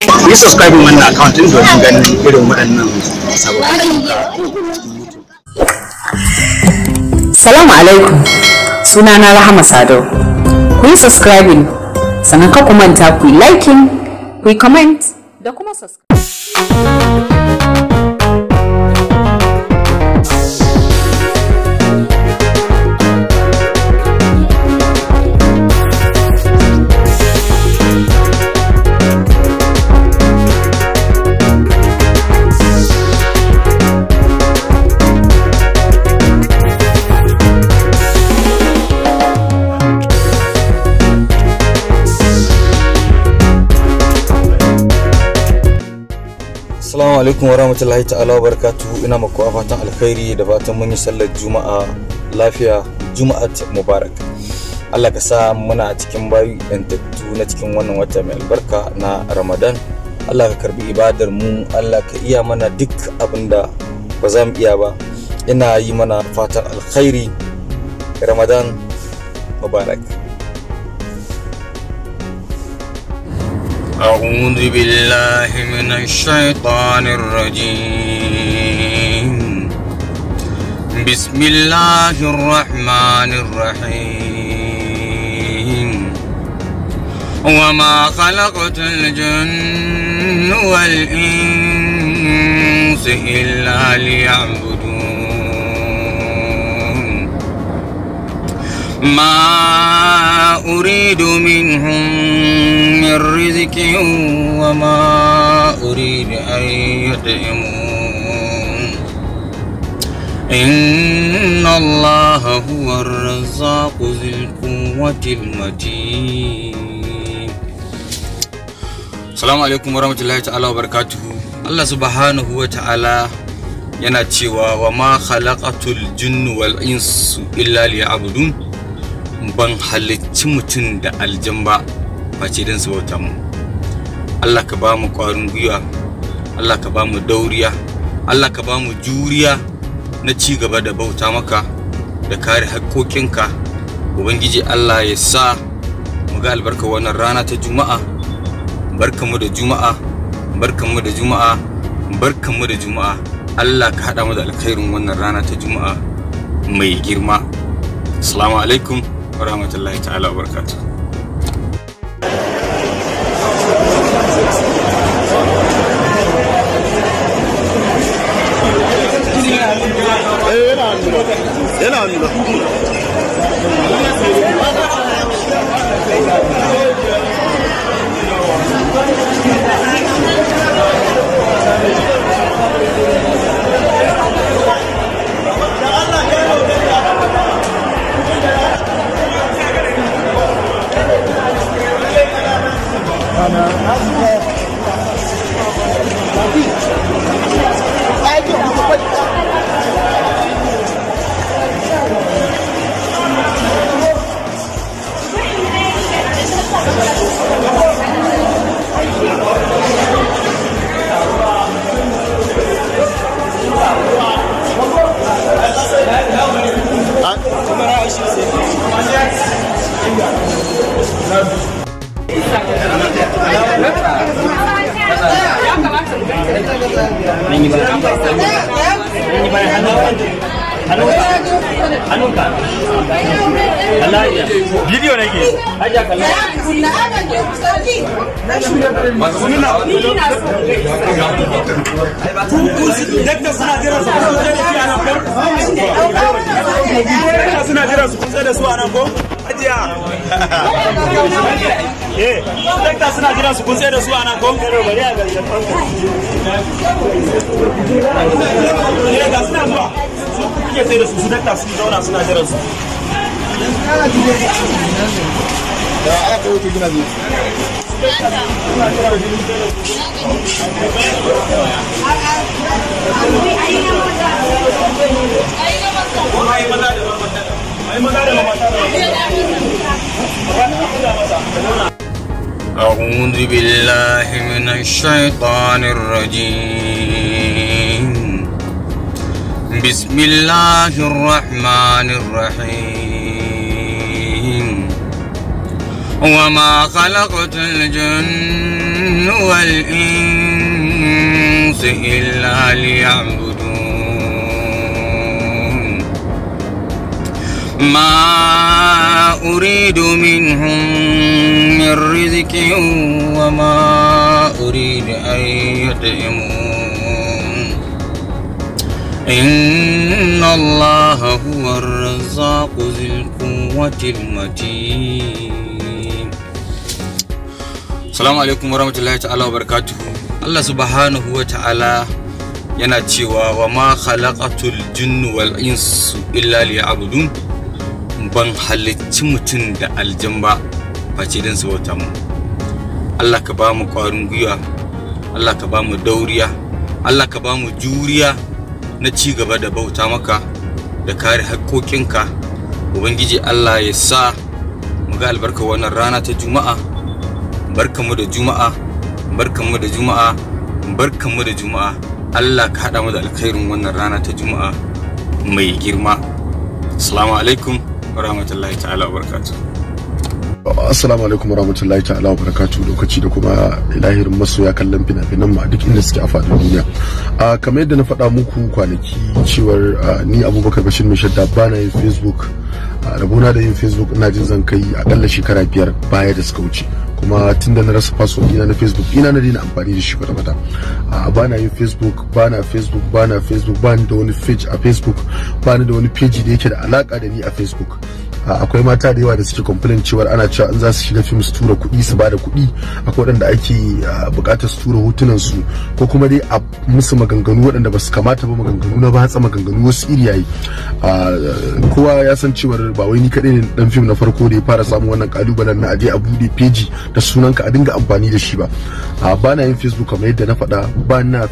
ku yi subscribe wannan account din domin ganin irin waɗannan sababbin. Salamu alaikum, sunana Rahama Sadau. Ku yi subscribing, sannan ka manta ku yi liking, ku yi comment da kuma subscribe. Assalamu alaikum warahmatullahi ta'ala wabarakatuh. Ina muku fatan alkhairi da fatan mun yi sallar juma'a lafiya, juma'at mubarak. Allah ka sa muna cikin bayu yantattu na cikin wannan wata mai albarka na Ramadan. Allah ka karbi ibadar mu, Allah ka iya mana duk abinda ba za mu iya ba. Ina yi mana fatan alkhairi, Ramadan mubarak. أعوذ بالله من الشيطان الرجيم. بسم الله الرحمن الرحيم. وما خلقت الجن والإنس إلا ليعبدون. ما أريد منهم من رزق وما أريد أن يطعمون. إن الله هو الرزاق ذو القوة المتين. السلام عليكم ورحمة الله تعالى وبركاته. الله سبحانه وتعالى yana cewa wa ma khalaqatul jinni wal insu illa liya'budun. Ban halicci mutum da aljan ba face don su bauta mu. Allah ka ba mu ƙwarin gwiwa, Allah ka ba mu dauriya, Allah ka ba mu juriya na ci gaba da bauta maka da kare haƙƙoƙinka. Ubangiji Allah ya sa mu ga albarka wannan rana ta Juma'a. Barkanmu da Juma'a, barkanmu da Juma'a, barkanmu da Juma'a. Allah ka haɗa mu da alkhairin wannan rana ta Juma'a mai girma. Assalamu alaikum wa rahmatullahi ta'ala wa barakatuh. Video nake aja kallon suna jira su kusa da su a nan ko ajiya dakta suna jira su kusa da su a nan ko bari a ga suna zuwa su kuke sai da su dakta su zauna suna jira su أعوذ بالله من الشيطان الرجيم. بسم الله الرحمن الرحيم. وما خلقت الجن والإنس إلا ليعبدون ما أريد منهم من رزق وما أريد أن يطعمون إن الله هو الرزاق ذي القوة المتين. السلام عليكم ورحمة الله تعالى وبركاته. الله سبحانه وتعالى yana cewa wa ma khalaqatul jinni wal insu illa liya'budun, ban halicci mutum da aljan ba face dan su bauta mu. Allah ka ba mu ƙwarin gwiwa, Allah ka ba mu dauriya, Allah ka ba mu juriya na ci gaba da bauta maka da kare haƙƙoƙinka. Ubangiji Allah ya sa mu ga albarka wannan rana ta Juma'a. Barkanmu da Juma'a, barkanmu da Juma'a, barkanmu da Juma'a. Allah ka haɗa mu da alkhairin wannan rana ta Juma'a mai girma. Assalamu alaikum wa rahmatullahi ta'ala wa barakatuh. Assalamu alaikum wa rahmatullahi ta'ala wa barakatuh. Lokaci da kuma ilahirin masoya kallon fina-finan mu a duk inda suke a faɗin duniya. Kamar yadda na faɗa muku kwanaki cewar ni Abubakar Bashir mai shadda bana yin Facebook. Rabona da yin Facebook ina jin zan kai akalla shekara 5 baya da suka wuce. Kuma tunda na rasa password ina na Facebook ina na daina amfani da shi kwata-kwata. Bana yin Facebook, bana da wani page a Facebook, bana da wani page da yake da alaka da ni a Facebook. Akwai mata da yawa da suke complain cewa ana cewa an za su shiga film su tura kuɗi su bada kuɗi, akwai waɗanda ake buƙatar su tura hotunan su ko kuma dai a musu maganganu waɗanda ba su kamata ba, maganganu na batsa, maganganu wasu iri yayi. Kowa ya san cewa ba wai ni kaɗai ne dan film na farko da ya fara samun wannan kalubalen na aje a bude page da sunanka a dinga amfani da shi ba. Bana yin Facebook kamar yadda na faɗa, bana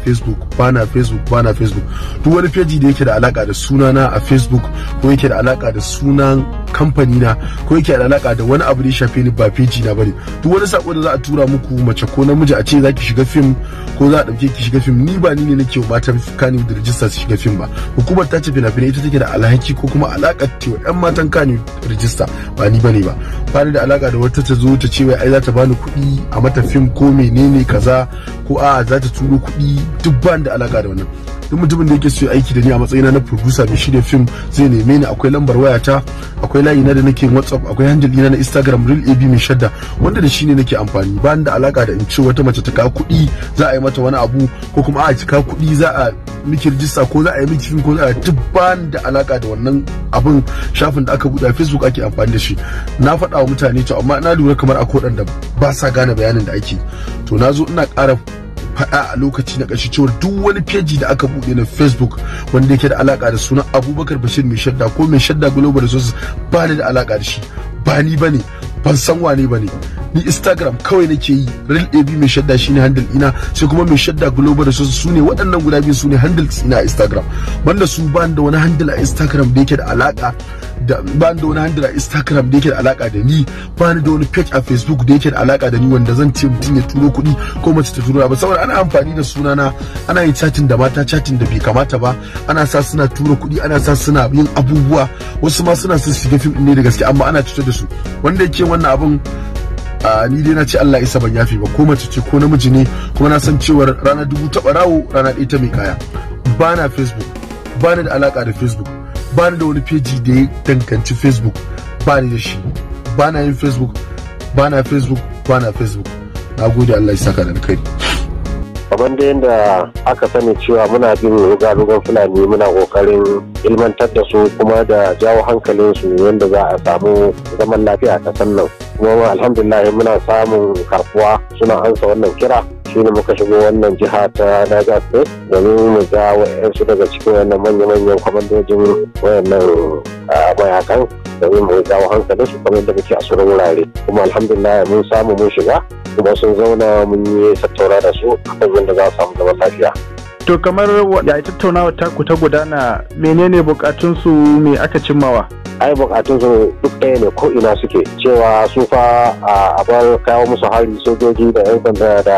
Facebook. Duk wani page da yake da alaka da sunana a Facebook ko yake da alaka da sunan kamfani na ko yake da alaka da wani abu da ya shafe ni ba page na bane. Duk wani sako da za a tura muku mace ko namiji a ce zaki shiga film ko za a dauke ki shiga film, ni ba ni ne nake wa matan kani da register su shiga film ba. Hukumar ta ce fina-finai ita take da alhaki ko kuma alakar tewa yan matan kani register, ba ni bane ba. Ba da alaka da wata ta zo ta ce wai ai za ta bani kuɗi a mata film ko menene kaza ko a za ta turo kuɗi, duk ban da alaka da wannan. Duk mutumin da yake so aiki da ni a matsayina na producer mai shirya film zai neme ni. Akwai lambar wayata, akwai layi na da nake WhatsApp, akwai handle ɗina na Instagram Real AB mai shadda wanda da shi ne nake amfani. Ba da alaka da in ce wata mace ta kawo kuɗi za a yi mata wani abu ko kuma a cika kuɗi za a miki rijista ko za a yi miki film ko za a duk ba da alaka da wannan abun. Shafin da aka buɗe a Facebook ake amfani da shi. Na faɗa wa mutane to amma na lura kamar akwai waɗanda ba sa gane bayanin da ake. To na zo ina ƙara faɗa a lokaci na ƙarshe cewa duk wani peji da aka buɗe na Facebook wanda yake da alaka da sunan Abubakar Bashir mai shadda ko mai shadda Global Resources ba ni da alaka da shi, ba ni bane, ban san wane bane. Ni Instagram kawai nake yi, Real AB mai shadda shine handle ina, sai kuma mai shadda Global Resources sune waɗannan guda biyu sune handles ina a Instagram. Banda su ba da wani handle a Instagram da yake da alaka da ba da wani handle a Instagram da yake da alaka da ni, ba da wani page a Facebook da yake da alaka da ni wanda zan ce mutum ya turo kuɗi ko mace ta turo ba, saboda ana amfani da sunana ana yin chatting da mata, chatting da bai kamata ba, ana sa suna turo kuɗi, ana sa suna yin abubuwa, wasu ma suna son shiga film ne da gaske amma ana cutar da su. Wanda yake wannan abun ni dai na ce Allah isa ban yafi ba, ko mace ce ko namiji ne, kuma na san cewa rana dubu ta barawo rana ɗaya ta mai kaya. Bana Facebook, bana da alaka da Facebook, bani da wani peji da ya danganci Facebook, bani da shi, bana yin Facebook, bana Facebook. Na gode, Allah ya saka da alkhairi. Kamar da yadda aka sani cewa muna bin ruga-rugan Fulani, muna kokarin ilmantar da su kuma da jawo hankalin su yadda za a samu zaman lafiya a ƙasar nan. Kuma alhamdulillah muna samun karbuwa, suna ansa wannan kira. Shine muka shigo wannan jiha ta Niger State domin mu ga wayansu daga cikin wannan manya-manyan kwamandojin wayannan mayakan domin mu jawo hankalin su kamar da muke a sauran wurare. Kuma alhamdulillah mun samu mun shiga kuma sun zauna mun yi tattauna da su akan yadda za su samu zaman lafiya. To kamar ya tattaunawa taku ta gudana, menene bukatunsu, me aka cimmawa? Ai bukatunsu duk ɗaya ne ko ina suke, cewa su fa a bar kawo musu hari sojoji da 'yan sanda da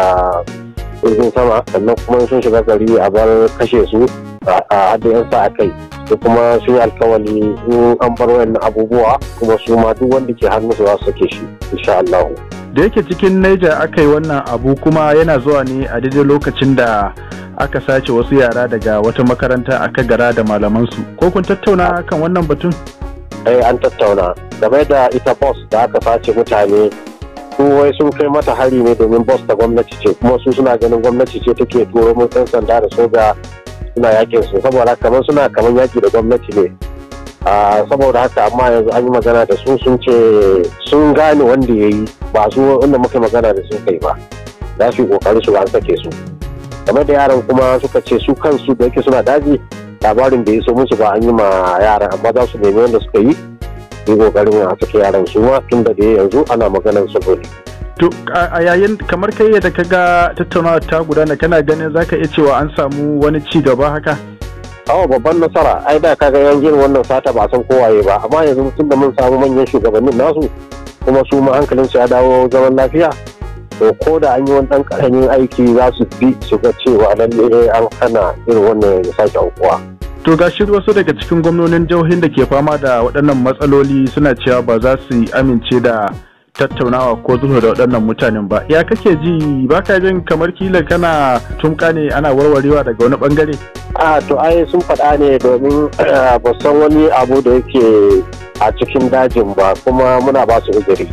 jirgin sama, sannan kuma sun shiga gari a bar kashe su a hadda 'yan sa a kai. Da kuma sun yi alkawali in an bar wayannan abubuwa kuma su ma duk wanda ke hannu su za su sake shi insha Allah. da yake cikin Niger aka yi wannan abu kuma yana zuwa ne a daidai lokacin da aka sace wasu yara daga wata makaranta a Kagara da malamansu. Ko kun tattauna kan wannan batun? An tattauna game da ita boss da aka sace mutane, su wai sun kai mata hari ne domin boss ta gwamnati ce, kuma su suna ganin gwamnati ce take turo mun ɗan sanda da soja suna yakin su, saboda kamar suna kamar yaki da gwamnati ne. Saboda haka amma yanzu an yi magana da su sun ce sun gane wanda ya yi, ba su wanda muka magana da su kai ba, za su yi kokarin su an sake su. Game da yaran kuma suka ce su kansu da yake suna daji, labarin da ya so musu ba an yi ma yaran, amma za su nemi wanda suka yi kokarin a sake yaran su ma, tun da yanzu ana maganar sulhu. To a yayin kamar kai yadda ka ga tattaunawa ta gudana, kana ganin zaka iya cewa an samu wani ci gaba haka? Babban nasara. Ai da kaga yanzu wannan sata ba san kowaye ba, amma yanzu tun da mun samu manyan shugabannin nasu kuma su ma hankalin su ya dawo zaman lafiya, to ko da an yi wani ɗan ƙaramin aiki za su bi su ga cewa lalle an hana irin wannan ya sake aukuwa. To ga shi wasu daga cikin gwamnonin jihohin da ke fama da waɗannan matsaloli suna cewa ba za su amince da tattaunawa ko zuwa da waɗannan mutanen ba. Ya kake ji, ba ka jin kamar kila kana tumka ne ana warwarewa daga wani bangare? To ai sun faɗa ne domin ba san wani abu da yake a cikin dajin ba, kuma muna ba su uzuri.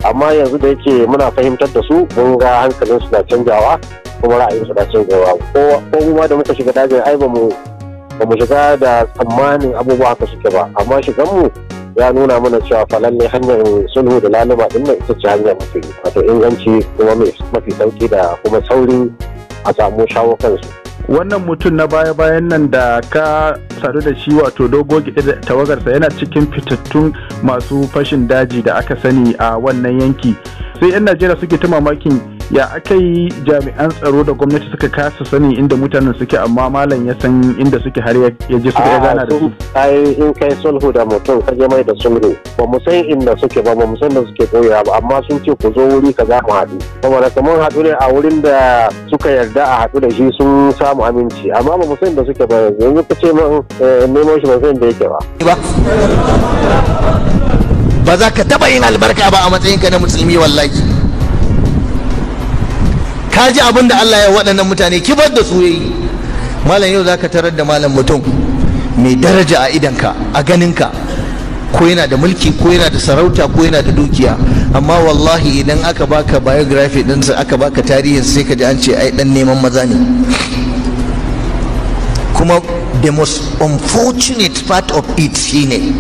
Amma yanzu da yake muna fahimtar da su, mun ga hankalin su na canjawa kuma ra'ayin su na canjawa. Ko kuma da muka shiga dajin ai ba mu shiga da tsammanin abubuwa haka suke ba, amma shigan mu ya nuna mana cewa falalle hanyar sulhu da laluma din nan ita ce hanyar mafi wato inganci kuma mafi sauki da kuma saurin a samu shawo kansu. Wannan mutum na baya-bayan nan da ka sadu da shi wato dogo gida da tawagarsa yana cikin fitattun masu fashin daji da aka sani a wannan yanki. Sai 'yan Najeriya suke ta mamakin ya aka yi jami'an tsaro da gwamnati suka kasa sani inda mutanen suke, amma malam ya san inda suke har ya je suka ya gana da su. Ai in kai sulhu da mutum ka je mai da sulhu, ba mu san inda suke ba mu san da suke koya ba, amma sun ce ku zo wuri ka za mu haɗu. Saboda kamar haɗu ne a wurin da suka yarda a haɗu da shi, sun samu aminci, amma ba mu san da suke ba. Yanzu ka ce min neman shi ba san da yake ba. Ba za ka taɓa yin albarka ba a matsayinka na musulmi wallahi. Ka ji abin da Allah ya waɗannan mutane kibar da su yayi. Malam yau za ka tarar da malam mutum mai daraja a idanka, a ganinka, ko yana da mulki ko yana da sarauta ko yana da dukiya, amma wallahi idan aka baka biography ɗinsa aka baka tarihin sai ka ji an ce ai ɗan neman maza ne. Kuma the most unfortunate part of it shine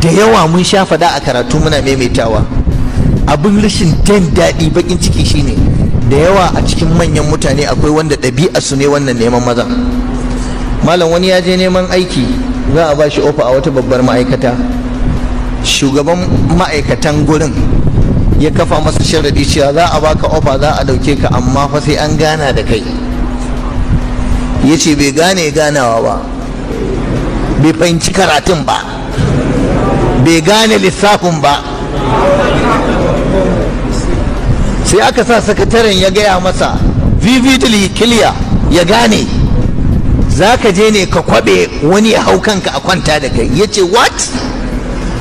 da yawa mun sha faɗa a karatu muna maimaitawa, abin rashin jin daɗi bakin ciki shine da yawa a cikin manyan mutane akwai wanda ɗabi'a su ne wannan neman maza. Malam wani ya je neman aiki, za a ba shi ofa a wata babbar ma'aikata, shugaban ma'aikatan gurin ya kafa masa sharadi cewa za a baka ofa, za a dauke ka, amma fa sai an gana da kai. Ya ce bai gane ganawa ba, bai fahimci karatun ba, bai gane lissafin ba. Sai aka sa sakataren ya gaya masa vividly clear ya gane, za ka je ne ka kwabe wani ya hau kanka a kwanta da kai. Ya ce what?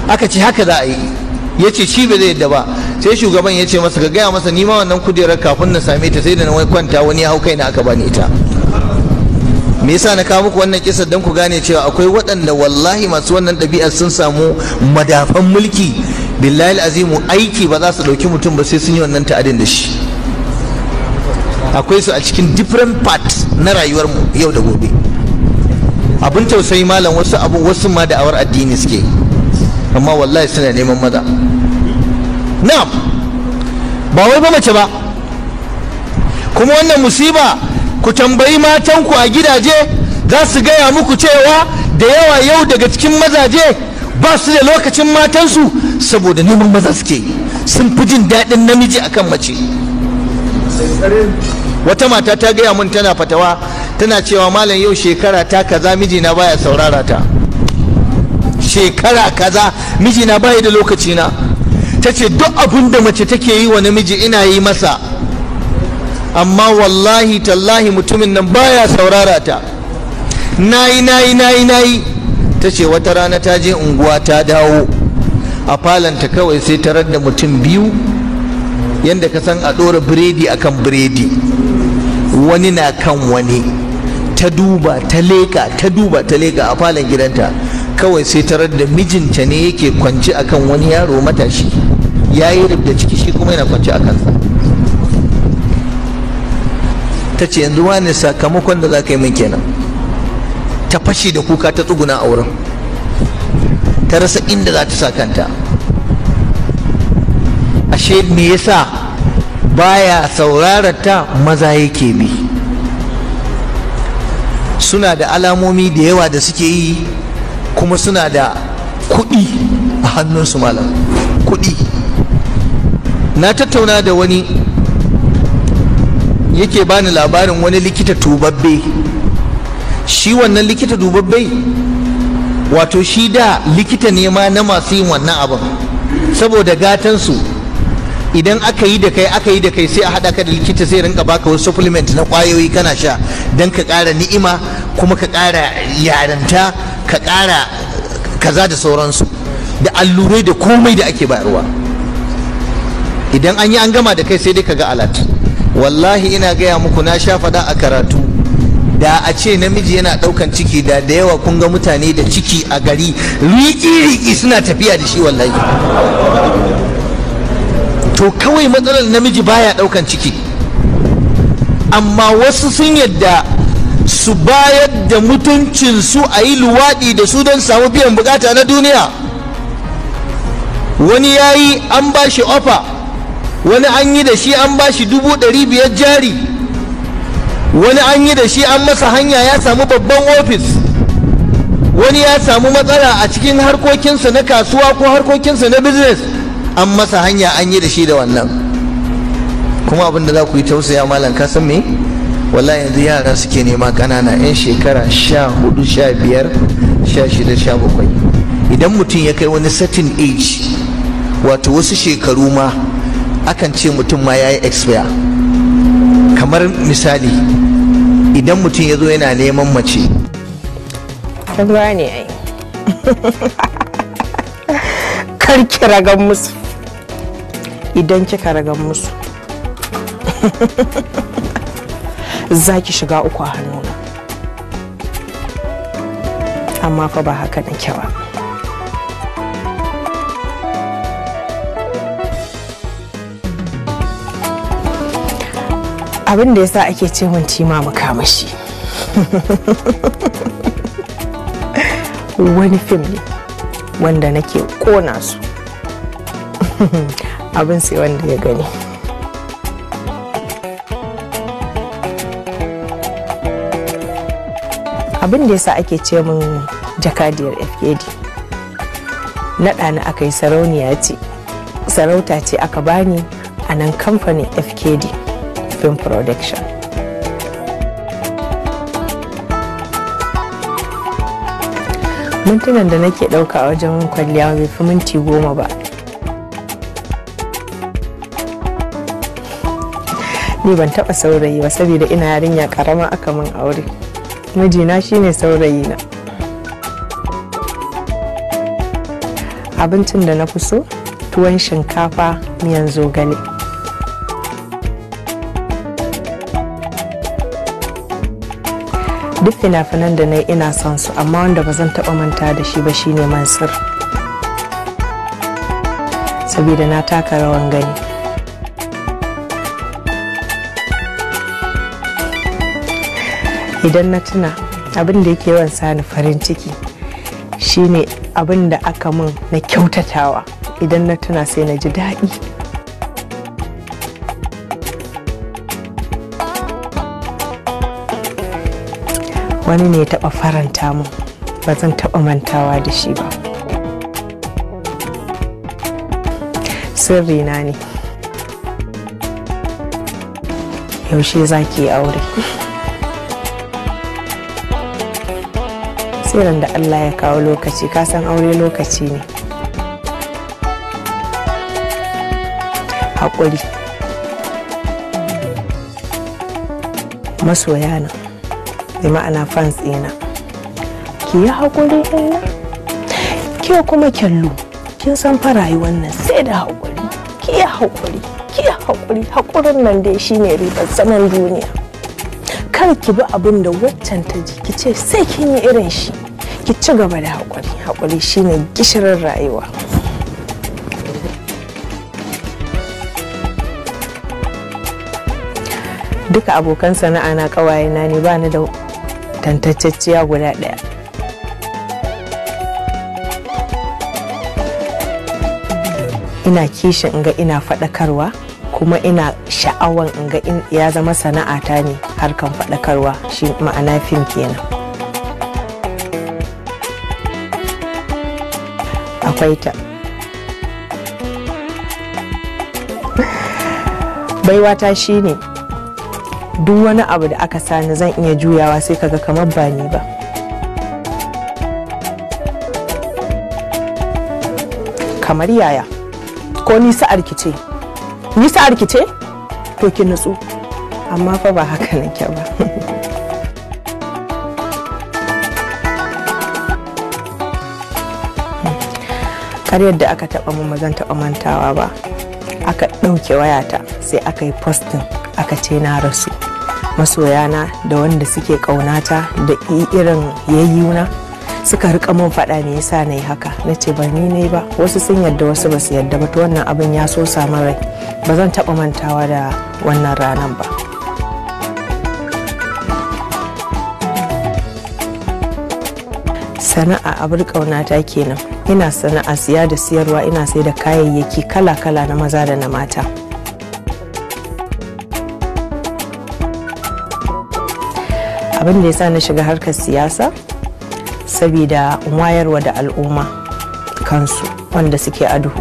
Aka ce haka za a yi. Ya ce shi bai zai yadda ba. Sai shugaban ya ce masa ka gaya masa nima wannan kujerar kafin na same ta sai da na wani kwanta wani ya hau kai na aka bani ita. Me yasa na kawo muku wannan kisa don ku gane cewa akwai waɗanda wallahi masu wannan ɗabi'ar sun samu madafan mulki, billahi azimu aiki ba za su ɗauki mutum ba sai sun yi wannan ta'adin da shi. Akwai su a cikin different parts na rayuwar mu yau da gobe. Abin tausayi malam, wasu ma da awar addini suke, amma wallahi suna neman maza. Na'am, ba wai ba mace ba. Kuma wannan musiba, ku tambayi matanku a gidaje, za su gaya muku cewa da yawa yau daga cikin mazaje ba su da lokacin matansu saboda neman maza suke, sun fi jin daɗin namiji akan mace. Wata mata ta gaya mun tana fatawa, tana cewa malam yau shekara ta kaza mijina baya saurara ta, shekara kaza mijina baya da lokaci na. Ta ce duk abin da mace take yi wa namiji ina yi masa, amma wallahi tallahi mutumin nan baya saurara ta. nayi. Ta ce wata rana ta je unguwa ta dawo, a falanta kawai sai tarar da mutum biyu yadda ka san a ɗora biredi akan biredi, wani na kan wani. Ta duba ta leka a falon gidanta, kawai sai tarar da mijinta ne yake kwance akan wani yaro matashi, ya yi rubda ciki, shi kuma yana kwance a kansa. Ta ce yanzu wani sakamakon da za ka yi min kenan. Ta fashe da kuka ta tsuguna a wurin, ta rasa inda za ta sa kanta. Ashe me yasa baya saurarar ta? Maza yake bi. Suna da alamomi da yawa da suke yi, kuma suna da kuɗi a hannunsu malam, kuɗi. Na tattauna da wani yake bani labarin wani likita tubabbe. Shi wannan likita tubabbe, wato shi da likita ne ma na masu yin wannan abin, saboda gatansu idan aka yi da kai sai a haɗa ka da likita, sai rinka baka wasu supplement na ƙwayoyi kana sha don ka ƙara ni'ima, kuma ka ƙara yaranta, ka ƙara kaza da sauransu, da allurai da komai da ake bayarwa. Idan an yi an gama da kai sai dai ka ga alat. Wallahi ina gaya muku, na sha faɗa a karatu, da a ce namiji yana ɗaukan ciki da yawa kun ga mutane da ciki a gari riƙi suna tafiya da shi wallahi. To kawai matsalar namiji baya ɗaukan ciki, amma wasu sun yadda su bayar da mutuncinsu a yi luwaɗi da su don samu biyan bukata na duniya. Wani ya yi an ba shi ofa, wani an yi da shi an ba shi 500 jari, wani an yi da shi an masa hanya ya samu babban ofis, wani ya samu matsala a cikin harkokinsa na kasuwa ko harkokinsa na business, an masa hanya an yi da shi da wannan. Kuma abinda za ku yi tausaya malam, ka san me? Wallahi yanzu yara suke nema ƙanana 'yan shekara 14, 15, 16, 17. Idan mutum ya kai wani certain age, wato wasu shekaru ma, akan ce mutum ma ya yi expire. Kamar misali, idan mutum ya zo yana neman mace, ruwa ne ai karki ragan musu, idan kika ragan musu za ki shiga uku a hannuna, amma fa ba haka nake ba. Abin da yasa ake ce mun tima makamashi wani fim ne wanda nake kona su abin sai wanda ya gani. Abin da yasa ake ce mun jakadiyar FKD, naɗa ni aka yi, sarauniya ce, sarauta ce aka bani a nan kamfanin FKD Film Production. Mintunan da nake ɗauka a wajen kwalliya bai fi minti 10 ba. Ni ban taɓa saurayi ba, saboda ina yarinya ƙarama aka min aure. Mijina shine saurayi na. Abincin da na fi so tuwon shinkafa miyan zogale. Duk fina-finan da na yi ina son su, amma wanda ba zan taɓa manta da shi ba shine Mansur, saboda na taka rawan gani. Idan na tuna abin da yake yawan sani farin ciki shine abin da aka min na kyautatawa, idan na tuna sai na ji daɗi. Wani ne ya taɓa faranta min, ba zan taɓa mantawa da shi ba. Sirrina ne. Yaushe za ki yi aure? Sai da Allah ya kawo lokaci, ka san aure lokaci ne. Haƙuri. Masoya na, bi ma'ana fans ɗina. Ki yi haƙuri ɗina. Ki kuma kyallu. Kin san fa rayuwar nan sai da haƙuri. Ki yi haƙuri. ki haƙuri, haƙurin nan dai shine ribar zaman duniya. Kar ki bi abin da waccan ta ji ki ce sai kin yi irin shi, ki ci gaba da haƙuri. Haƙuri shine gishirin rayuwa. Duka abokan sana'a na ƙawayena ne, ba ni da tantacciya guda ɗaya. Ina kishin in ga ina faɗakarwa, kuma ina sha'awan in ga ya zama sana'ata ne harkan faɗakarwa, shi ma'ana fim kenan. Akwai ta. Baiwata shine duk wani abu da aka sani zan iya juyawa sai kaga kamar ba ni ba. Kamar yaya? Ko ni sa'ar ki ce? Ni sa'ar ki ce? To ki nutsu. Amma fa ba haka nake ba. Karyar da aka taɓa mun zan taɓa mantawa ba. Aka ɗauke wayata sai aka yi postin aka ce na rasu. Masoyana da wanda suke ƙaunata da irin yayyuna suka rika mun faɗa ne yasa na yi haka. Na ce ba ni ne ba, wasu sun yadda wasu ba su yadda ba, to wannan abin ya so samun rai. Ba zan taɓa mantawa da wannan ranar ba. Sana'a abin ƙaunata kenan. Ina sana'a siya da siyarwa, ina sai da kayayyaki kala-kala na maza da na mata. Abin da ya sa na shiga harkar siyasa saboda wayarwa da al'umma kansu wanda suke a duhu.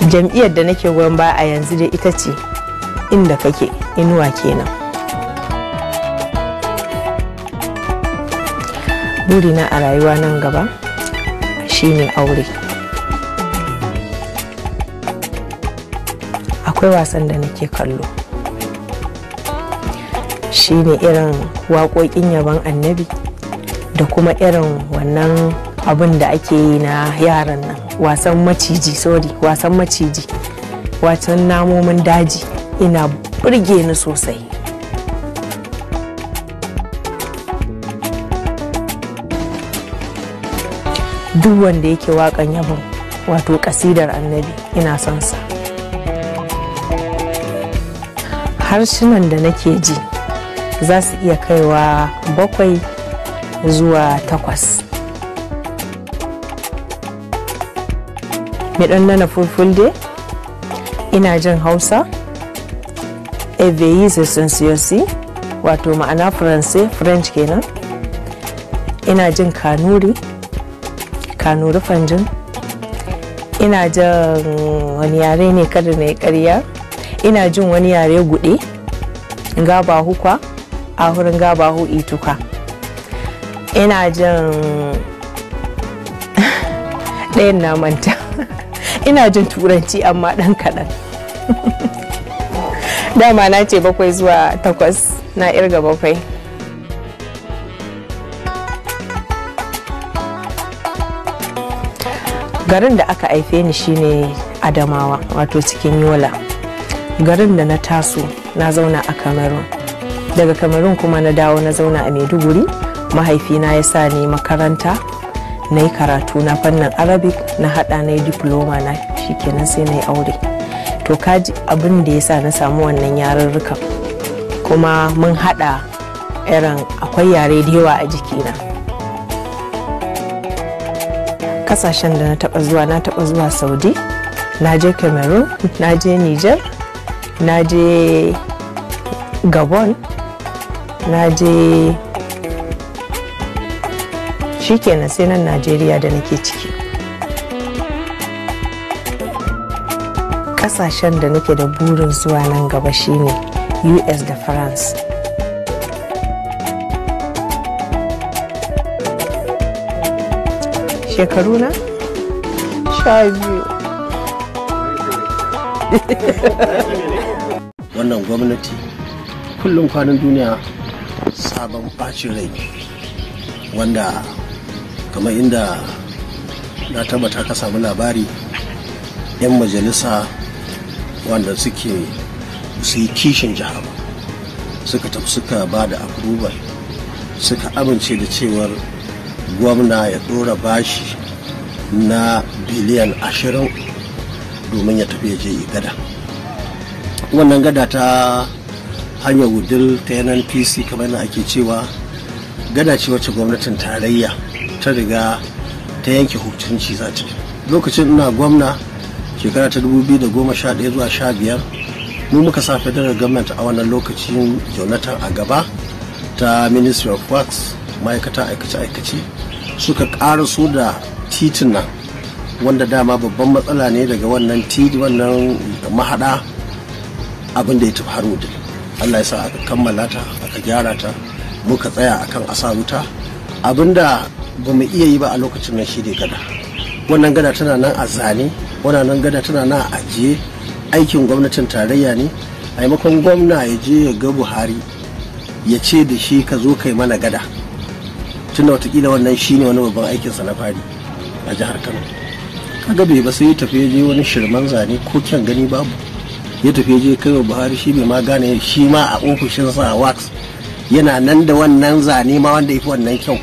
Jam'iyyar da nake goyon baya a yanzu dai ita ce inda kake inuwa kenan. Burina a rayuwa nan gaba shine aure. Akwai wasan da nake kallo, shine irin waƙoƙin yabon annabi da kuma irin wannan abin da ake yi na yaran nan, wasan maciji, wasan namomin daji, ina burge ni sosai. Duk wanda yake waƙan yabon wato ƙasidar annabi ina son sa. Harsunan da nake ji za su iya kaiwa 7 zuwa 8. Mai ɗan nana fulfulde ina jin Hausa, Eveyi Sensiyosi wato ma'ana French kenan. Ina jin Kanuri Fanjin. Ina jin wani yare ne kada na yi ƙarya. Ina jin wani yare gude, Ngaba hukwa, ahurin Ngaba hu ituka. Ina jin ɗayan na manta. Ina jin Turanci amma ɗan kaɗan. Dama na ce 7 zuwa 8, na irga 7. Garin da aka haife ni shine Adamawa, wato cikin Yola. Garin da na taso na zauna a Cameroon. Daga Cameroon kuma na dawo na zauna a Maiduguri. Mahaifina ya sa ni makaranta, na yi karatu na fannin Arabic, na hada na yi diploma na, shikenan sai na yi aure. To kaji abin da ya sa na samu wannan yarurrukan. Kuma mun hada irin akwai yare da yawa a jikina. Kasashen da na taba zuwa Saudi, na je Cameroon, na je Niger, na je Gabon, na je shikenan sai nan Najeriya da nake ciki. Kasashen da nake da burin zuwa nan gaba shine US da France. Shekaru na 12. Wannan gwamnati kullum kwanan duniya sabon bacin rai, wanda kamar inda na tabbata ka samu labari 'yan majalisa wanda suke su yi kishin jiha ba suka tafi suka ba da approval suka amince da cewar gwamna ya dora bashi na biliyan 20 domin ya tafi ya je gada. Wannan gada ta hanyar wudil ta NNPC kamar da ake cewa gada ce wacce gwamnatin tarayya ta riga ta yanke hukunci za ta. Lokacin ina gwamna shekara ta 2011 zuwa 15 mu muka sa federal government a wannan lokacin Jonathan a gaba ta Ministry of Works ma'aikata aikace-aikace suka ƙaraso da titin nan wanda dama babban matsala ne daga wannan titi wannan mahada abin da ya tafi har wudil. Allah ya sa aka kammala ta aka gyara ta muka tsaya akan asa wuta abinda ba mu iya yi ba a lokacin nan shi ne gada. Wannan gada tana nan a zane, wannan gada tana nan a ajiye, aikin gwamnatin tarayya ne. A maimakon gwamna ya je ya ga Buhari ya ce da shi ka zo kai mana gada, tunda watakila wannan shi ne wani babban aikinsa na fari a jihar Kano. Kaga bai ba sai ya tafi ya je wani shirman zane ko kyan gani babu, ya tafi ya je kai wa Buhari shi bai ma gane shi ma a ofishinsa a wax yana nan da wannan zane ma wanda ya fi wannan kyau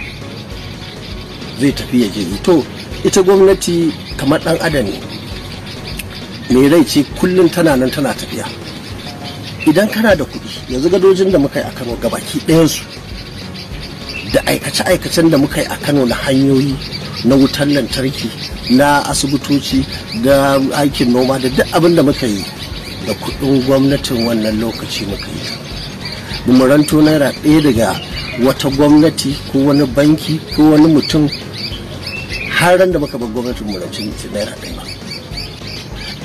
zai tafi ya je. To ita gwamnati kamar dan adam ne mai rai ce, kullum tana nan tana tafiya. Idan kana da kuɗi, yanzu gadojin da muka yi a Kano gabaki ɗayansu da aikace-aikacen da muka yi a Kano na hanyoyi, na wutar lantarki, na asibitoci, da aikin noma, da duk abin da muka yi da kuɗin gwamnatin wannan lokaci muka yi. Mu ranto naira ɗaya daga wata gwamnati ko wani banki ko wani mutum har ran da muka bar gwamnatin mu rancin naira ɗaya ba.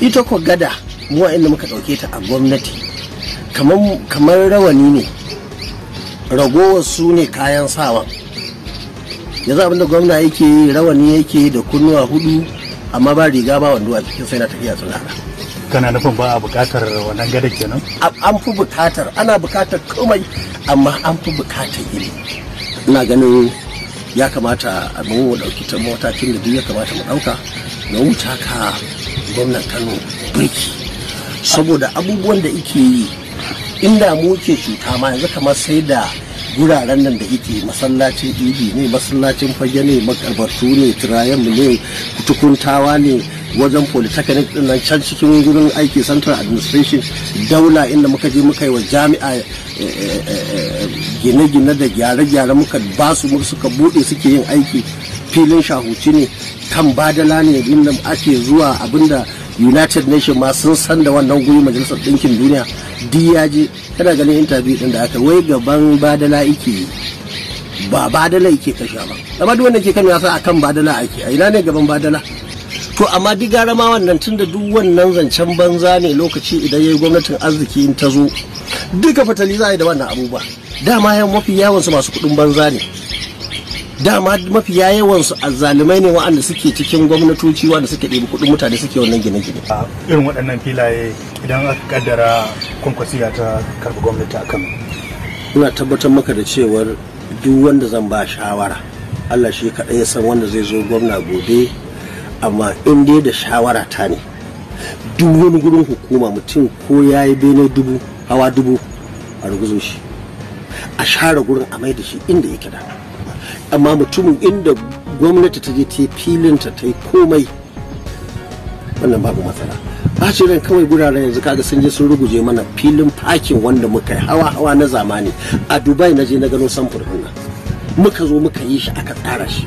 Ita ko gada mu wa'anda muka ɗauke ta a gwamnati kamar rawani ne, ragowar su ne kayan sawa. Yanzu abinda gwamna yake yi rawani yake da kunnuwa 4 amma ba riga ba wando a cikin sai na tafiya tsirara. Kana nufin ba a bukatar wannan gada kenan? An fi bukatar, ana bukatar komai amma an fi bukatar ilimi. Ina ganin ya kamata a mu dauki ta matakin da duk ya kamata mu dauka na wuta ka gwamnan Kano birki, saboda abubuwan da yake yi inda mu ke cuta ma yanzu kamar sai da guraren nan da yake masallacin idi ne, masallacin fage ne, makarbartu ne, tirayen ne, tukuntawa ne, wajen polytechnic din nan can cikin gurin aiki central administration daula inda muka je muka yi wa jami'a gine-gine da gyare-gyare muka ba su suka bude suke yin aiki. Filin shahuci ne, kan badala ne inda ake zuwa, abinda United Nations ma sun san da wannan guri, majalisar ɗinkin duniya duk ya je. Kana ganin interview din da aka wai gaban badala yake, ba badala yake kashe ba, amma duk wanda ke kan ya sa akan badala ake. A ina ne gaban badala? To amma duk gara ma wannan tunda duk wannan zancen banza ne lokaci idan yayi gwamnatin arziki in ta zo duka fatali za a yi da wannan abubuwa. Dama yan mafi yawansu masu kuɗin banza ne, dama mafi yawansu azzalumai ne waɗanda suke cikin gwamnatoci wanda suke ɗebi kuɗin mutane suke wannan gine-gine. Irin waɗannan filaye idan aka kaddara kwankwasiya ta karɓi gwamnati a Kano, ina tabbatar maka da cewar duk wanda zan ba shawara, Allah shi kaɗai ya san wanda zai zo gwamna gobe, amma in dai da shawara ta ne duk wani gurin hukuma mutum ko ya yi bene 1000 hawa 1000 a ruguzo shi, a share gurin a mai da shi inda yake da. Amma mutumin inda gwamnati ta je ta yi filinta ta yi komai, wannan babu matsala. Bacin ran kawai guraren yanzu kaga sun je sun ruguje mana filin fakin wanda muka yi hawa na zamani a Dubai. Na je na gano samfur nan, muka zo muka yi shi aka tsara shi.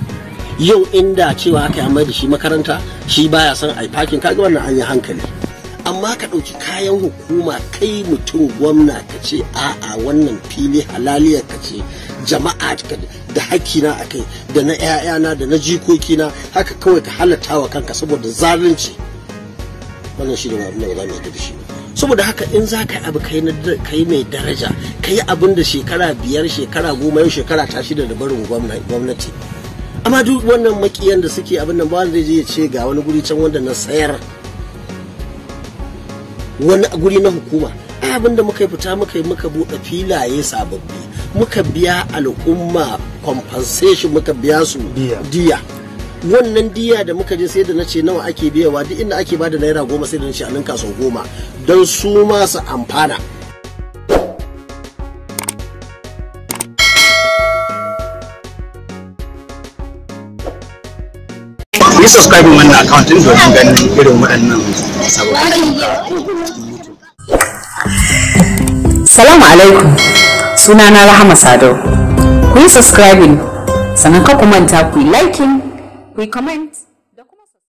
Yau inda cewa aka yi da shi makaranta shi baya son a yi fakin, kaga wannan an yi hankali. Amma ka ɗauki kayan hukuma kai mutum gwamna ka ce a'a wannan fili halaliyar ka ce, jama'a da hakkina a kai da na 'ya'yana da na jikokina, haka kawai ka halatta wa kanka saboda zalunci. Wannan shi ne abin da ba za mu yi da shi. Saboda haka in za ka yi abu kai mai daraja, ka yi abin da shekara 5 shekara 10 yau shekara ta 6 da barin gwamnati. Amma duk wannan makiyan da suke abin nan ba wanda zai je ya ce ga wani guri can wanda na sayar, wani guri na hukuma. Ai abin da muka fita muka buɗe filaye sababbi, muka biya al'umma compensation, muka biya su diya wannan diya da muka je sai da na ce nawa ake biyawa, duk inda ake bada naira 10 sai da na ce a ninka sau 10 don su ma su amfana. Ku yi subscribing wannan account din domin ganin irin waɗannan sababbin. Salamu alaikum, sunana Rahama Sadau. Ku yi subscribing sannan ka ku manta ku yi liking, ku yi comment